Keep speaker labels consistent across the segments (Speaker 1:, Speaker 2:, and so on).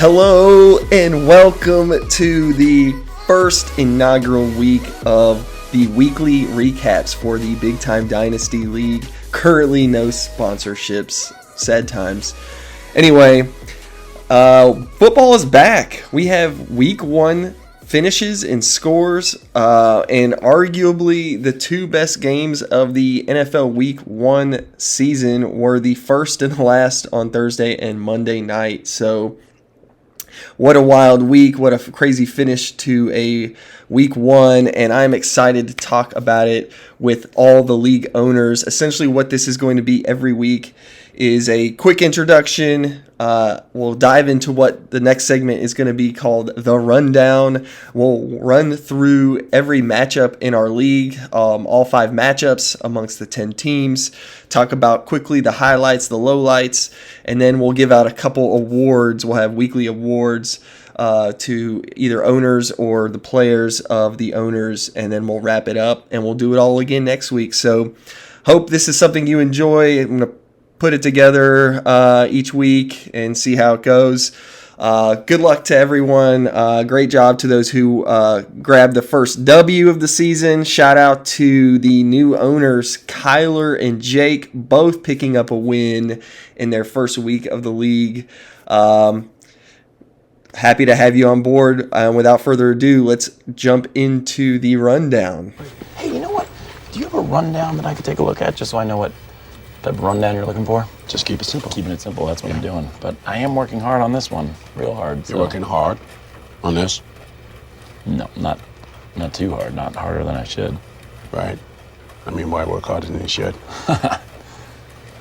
Speaker 1: Hello and welcome to the first inaugural week of the weekly recaps for the Big Time Dynasty League. Currently no sponsorships, sad times. Anyway, football is back. We have week one finishes and scores, and arguably the two best games of the NFL week one season were the first and last on Thursday and Monday night. So what a wild week. What a crazy finish to a week one. And I'm excited to talk about it with all the league owners. Essentially what this is going to be every week is a quick introduction. We'll dive into what the next segment is going to be called The Rundown. We'll run through every matchup in our league, all 5 matchups amongst the 10 teams, talk about quickly the highlights, the lowlights, and then we'll give out a couple awards. We'll have weekly awards to either owners or the players of the owners, and then we'll wrap it up, and we'll do it all again next week. So hope this is something you enjoy. I'm going to put it together each week and see how it goes. Good luck to everyone. Great job to those who grabbed the first W of the season. Shout out to the new owners, Kyler and Jake, both picking up a win in their first week of the league. Happy to have you on board. Without further ado, let's jump into the rundown.
Speaker 2: Hey, you know what? Do you have a rundown that I could take a look at just so I know what type of rundown you're looking for?
Speaker 3: Just keep it simple.
Speaker 2: Keeping it simple, that's what I'm doing. But I am working hard on this one, real hard.
Speaker 3: You're working hard on this?
Speaker 2: No, not too hard, not harder than I should.
Speaker 3: Right. I mean, why work harder than you should?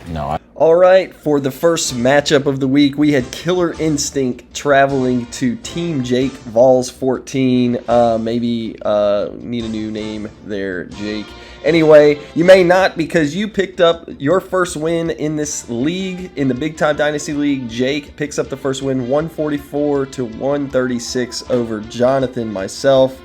Speaker 2: No.
Speaker 1: All right, for the first matchup of the week, we had Killer Instinct traveling to Team Jake Vols 14. Maybe need a new name there, Jake. Anyway, you may not, because you picked up your first win in this league, in the Big Time Dynasty League. Jake picks up the first win, 144-136 over Jonathan, myself.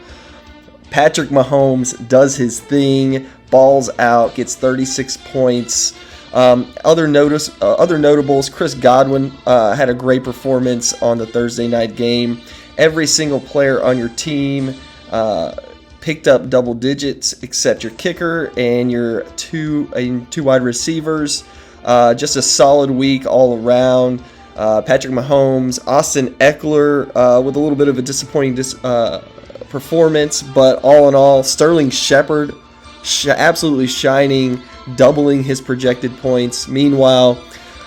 Speaker 1: Patrick Mahomes does his thing, balls out, gets 36 points. Other notables, Chris Godwin had a great performance on the Thursday night game. Every single player on your team picked up double digits except your kicker and your two wide receivers. Just a solid week all around. Patrick Mahomes, Austin Eckler with a little bit of a disappointing performance, but all in all, Sterling Shepard absolutely shining, doubling his projected points. Meanwhile,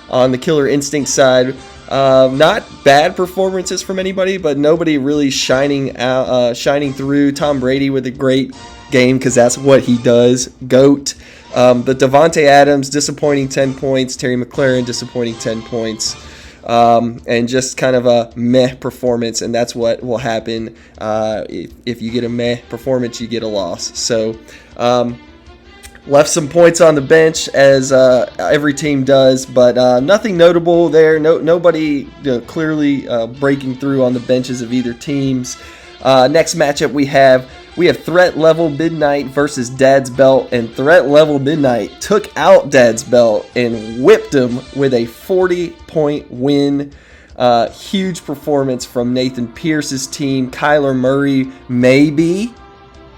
Speaker 1: on the Killer Instinct side, not bad performances from anybody, but nobody really shining through. Tom Brady with a great game, because that's what he does. GOAT. But Devontae Adams, disappointing 10 points. Terry McLaurin, disappointing 10 points. And just kind of a meh performance, and that's what will happen. If you get a meh performance, you get a loss. So left some points on the bench, as every team does, but nothing notable there. Nobody clearly breaking through on the benches of either teams. Next matchup we have Threat Level Midnight versus Dad's Belt, and Threat Level Midnight took out Dad's Belt and whipped him with a 40-point win. Huge performance from Nathan Pierce's team. Kyler Murray, maybe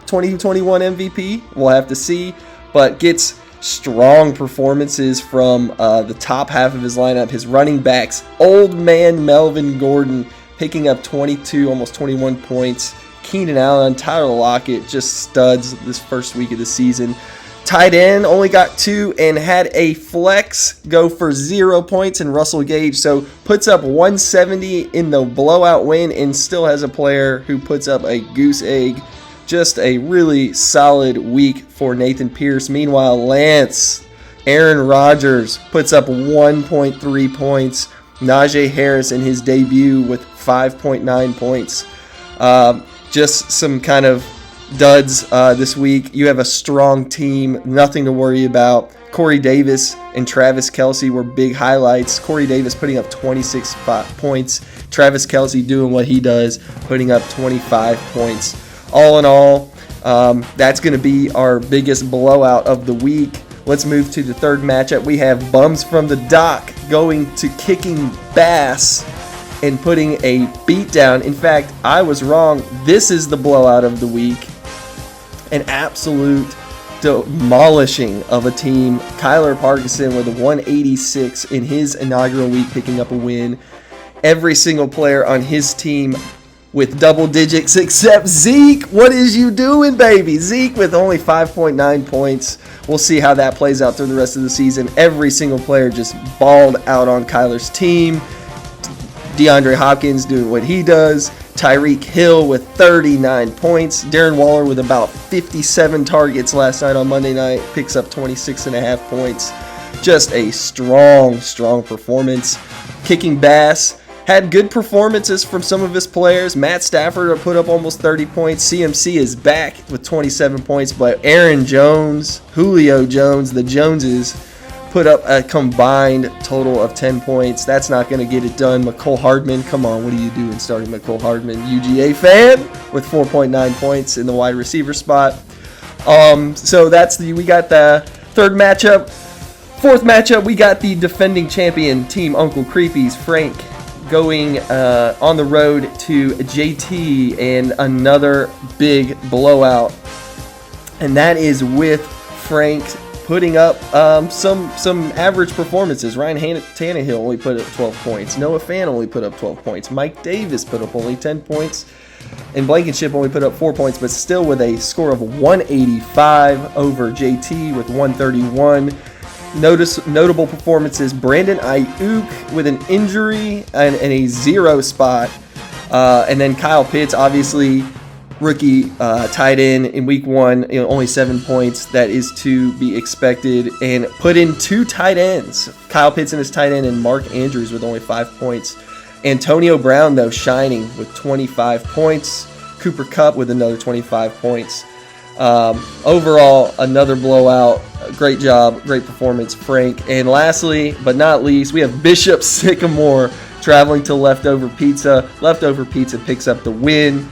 Speaker 1: 2021 MVP. We'll have to see. But gets strong performances from the top half of his lineup. His running backs, old man Melvin Gordon, picking up 22, almost 21 points. Keenan Allen, Tyler Lockett, just studs this first week of the season. Tight end only got 2 and had a flex go for 0 points in Russell Gage. So puts up 170 in the blowout win and still has a player who puts up a goose egg. Just a really solid week for Nathan Pierce. Meanwhile, Aaron Rodgers puts up 1.3 points. Najee Harris in his debut with 5.9 points. Just some kind of duds this week. You have a strong team, nothing to worry about. Corey Davis and Travis Kelce were big highlights. Corey Davis putting up 26 points. Travis Kelce doing what he does, putting up 25 points. All in all, that's going to be our biggest blowout of the week. Let's move to the third matchup. We have Bums from the Dock going to Kicking Bass and putting a beat down. In fact, I was wrong. This is the blowout of the week. An absolute demolishing of a team. Kyler Parkinson with a 186 in his inaugural week, picking up a win. Every single player on his team with double digits except Zeke. What is you doing, baby? Zeke with only 5.9 points. We'll see how that plays out through the rest of the season. Every single player just balled out on Kyler's team. DeAndre Hopkins doing what he does. Tyreek Hill with 39 points. Darren Waller with about 57 targets last night on Monday night. Picks up 26.5 points. Just a strong performance. Kicking Bass had good performances from some of his players. Matt Stafford put up almost 30 points. CMC is back with 27 points. But Aaron Jones, Julio Jones, the Joneses put up a combined total of 10 points. That's not going to get it done. Mecole Hardman, come on, what are you doing starting Mecole Hardman? UGA fan with 4.9 points in the wide receiver spot. So we got the third matchup. Fourth matchup, we got the defending champion team Uncle Creepy's Frank going on the road to JT and another big blowout. And that is with Frank putting up some average performances. Ryan Tannehill only put up 12 points. Noah Fant only put up 12 points. Mike Davis put up only 10 points. And Blankenship only put up 4 points, but still with a score of 185 over JT with 131. Notable performances, Brandon Ayuk with an injury and a 0 spot. And then Kyle Pitts, obviously, rookie tight end in week 1, only 7 points. That is to be expected. And put in 2 tight ends. Kyle Pitts and his tight end, and Mark Andrews with only 5 points. Antonio Brown, though, shining with 25 points. Cooper Kupp with another 25 points. Overall, another blowout. Great job, great performance, Frank. And lastly, but not least, we have Bishop Sycamore traveling to Leftover Pizza. Leftover Pizza picks up the win.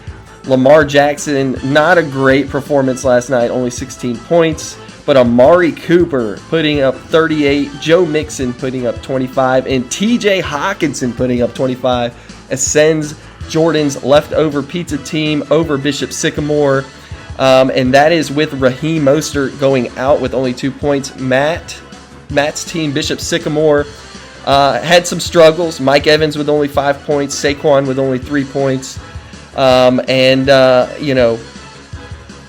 Speaker 1: Lamar Jackson, not a great performance last night, only 16 points. But Amari Cooper putting up 38, Joe Mixon putting up 25, and TJ Hawkinson putting up 25 ascends Jordan's Leftover Pizza team over Bishop Sycamore. And that is with Raheem Mostert going out with only 2 points. Matt's team, Bishop Sycamore, had some struggles. Mike Evans with only 5 points. Saquon with only 3 points.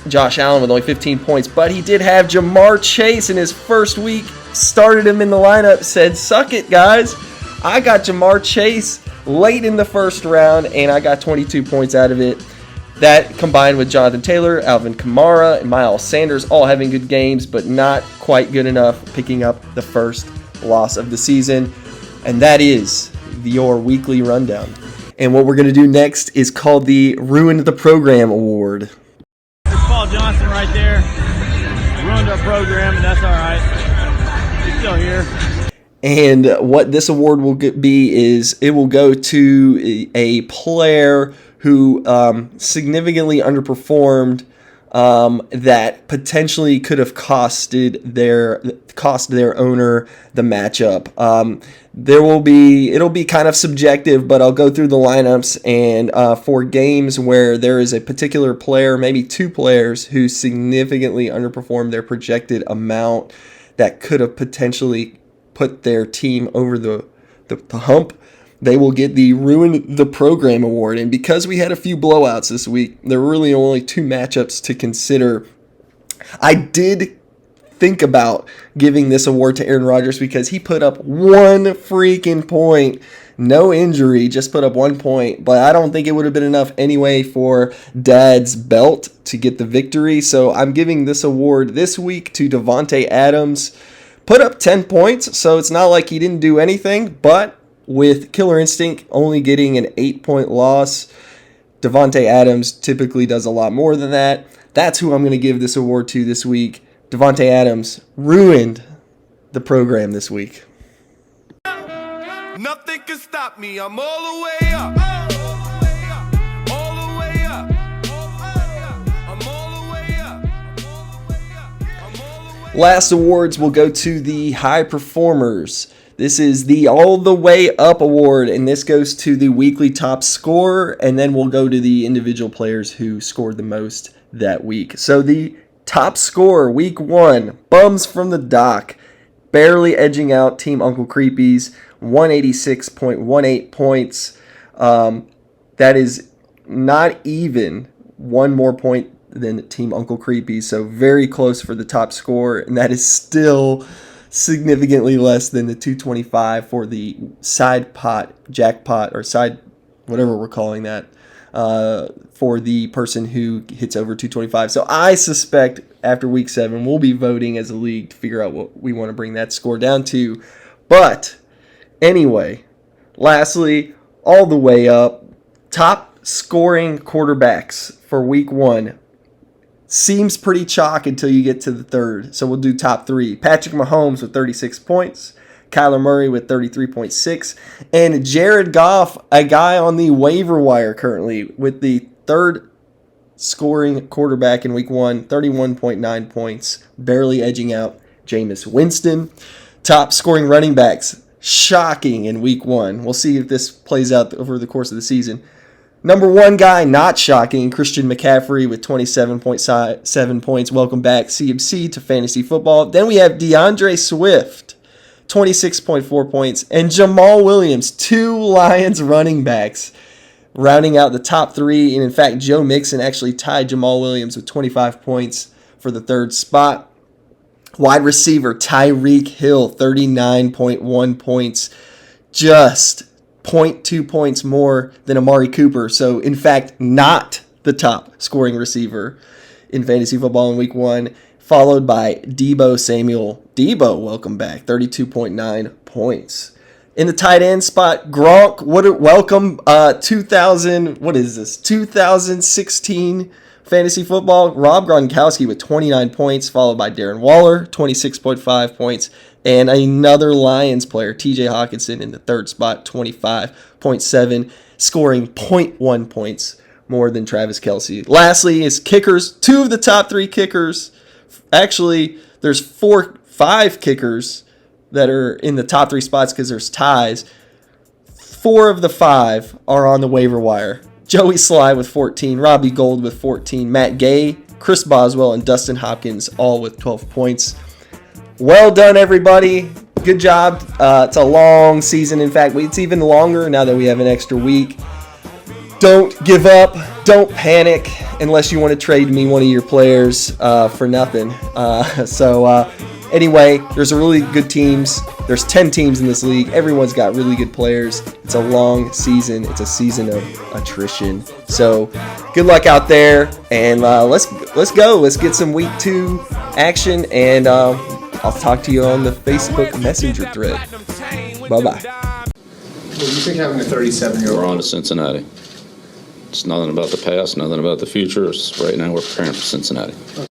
Speaker 1: Josh Allen with only 15 points. But he did have Jamar Chase in his first week. Started him in the lineup. Said, suck it, guys. I got Jamar Chase late in the first round, and I got 22 points out of it. That combined with Jonathan Taylor, Alvin Kamara, and Miles Sanders all having good games, but not quite good enough, picking up the first loss of the season. And that is your weekly rundown. And what we're going to do next is called the Ruined the Program Award.
Speaker 4: There's Paul Johnson right there. Ruined our program, and that's all right. He's still here.
Speaker 1: And what this award will be is it will go to a player who significantly underperformed, that potentially could have cost their owner the matchup. It'll be kind of subjective, but I'll go through the lineups, and for games where there is a particular player, maybe 2 players, who significantly underperformed their projected amount that could have potentially put their team over the hump, they will get the Ruin the Program Award. And because we had a few blowouts this week, there were really only 2 matchups to consider. I did think about giving this award to Aaron Rodgers because he put up 1 freaking point. No injury, just put up 1 point. But I don't think it would have been enough anyway for Dad's belt to get the victory. So I'm giving this award this week to Davante Adams. Put up 10 points, so it's not like he didn't do anything, but with Killer Instinct only getting an 8-point loss, Davante Adams typically does a lot more than that. That's who I'm going to give this award to this week. Davante Adams ruined the program this week.
Speaker 5: Nothing can stop me. I'm all the way up. All the way up. I'm all the way up.
Speaker 1: Last awards will go to the high performers. This is the All the Way Up Award, and this goes to the weekly top scorer, and then we'll go to the individual players who scored the most that week. So the top scorer, week 1, Bums from the Dock, barely edging out Team Uncle Creepy's 186.18 points. That is not even one more point than Team Uncle Creepy, so very close for the top score, and that is still significantly less than the 225 for the side pot jackpot, or side whatever we're calling that, for the person who hits over 225. So I suspect after week 7 we'll be voting as a league to figure out what we want to bring that score down to. But anyway, lastly, all the way up, top scoring quarterbacks for week 1 seems pretty chalk until you get to the third. So we'll do top 3. Patrick Mahomes with 36 points, Kyler Murray with 33.6, and Jared Goff, a guy on the waiver wire currently, with the third scoring quarterback in week 1, 31.9 points, barely edging out Jameis Winston. Top scoring running backs, shocking in week 1. We'll see if this plays out over the course of the season. Number 1 guy, not shocking, Christian McCaffrey with 27.7 points. Welcome back, CMC, to fantasy football. Then we have DeAndre Swift, 26.4 points, and Jamal Williams, 2 Lions running backs, rounding out the top 3. And in fact, Joe Mixon actually tied Jamal Williams with 25 points for the third spot. Wide receiver Tyreek Hill, 39.1 points, just 0.2 points more than Amari Cooper. So, in fact, not the top scoring receiver in fantasy football in week 1, followed by Deebo Samuel. Deebo, welcome back, 32.9 points. In the tight end spot, Gronk, welcome 2016 fantasy football. Rob Gronkowski with 29 points, followed by Darren Waller, 26.5 points. And another Lions player, TJ Hawkinson, in the third spot, 25.7, scoring 0.1 points more than Travis Kelce. Lastly is kickers. 2 of the top 3 kickers. Actually, there's 5 kickers that are in the top 3 spots because there's ties. 4 of the 5 are on the waiver wire. Joey Sly with 14, Robbie Gold with 14, Matt Gay, Chris Boswell, and Dustin Hopkins all with 12 points. Well done, everybody. Good job. It's a long season. In fact, it's even longer now that we have an extra week. Don't give up. Don't panic unless you want to trade me one of your players for nothing. Anyway, there's really good teams. There's 10 teams in this league. Everyone's got really good players. It's a long season. It's a season of attrition. So good luck out there, and let's go. Let's get some week 2 action, and I'll talk to you on the Facebook Messenger thread. Bye-bye.
Speaker 6: What do you think having a 37-year-old?
Speaker 7: We're on to Cincinnati. It's nothing about the past, nothing about the future. Right now we're preparing for Cincinnati.